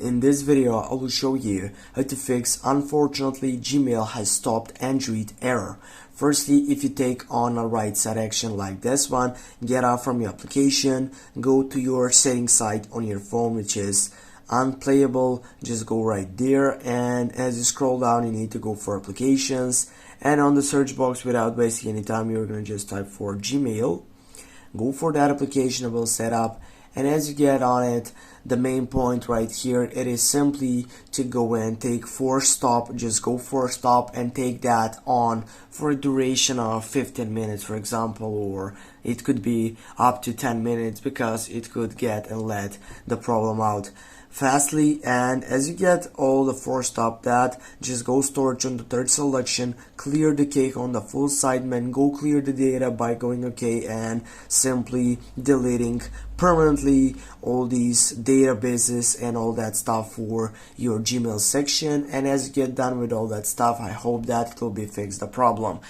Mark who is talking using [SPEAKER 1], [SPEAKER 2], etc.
[SPEAKER 1] in this video I will show you how to fix unfortunately Gmail has stopped Android error. Firstly, if you take on a right side action like this one, get out from your application, go to your settings site on your phone, which is unplayable. Just go right there, and as you scroll down you need to go for applications, and on the search box, without wasting any time, you're going to just type for Gmail. Go for that application, it will set up, and as you get on it, the main point right here, it is simply to go and take force stop. Just go force stop and take that on for a duration of 15 minutes, for example, or it could be up to 10 minutes because it could get and let the problem out fastly. And as you get all the force stop, that just go storage on the third selection, clear the cake on the full sideman, go clear the data by going OK and simply deleting permanently all these databases and all that stuff for your Gmail section. And as you get done with all that stuff, I hope that it will be fixed the problem.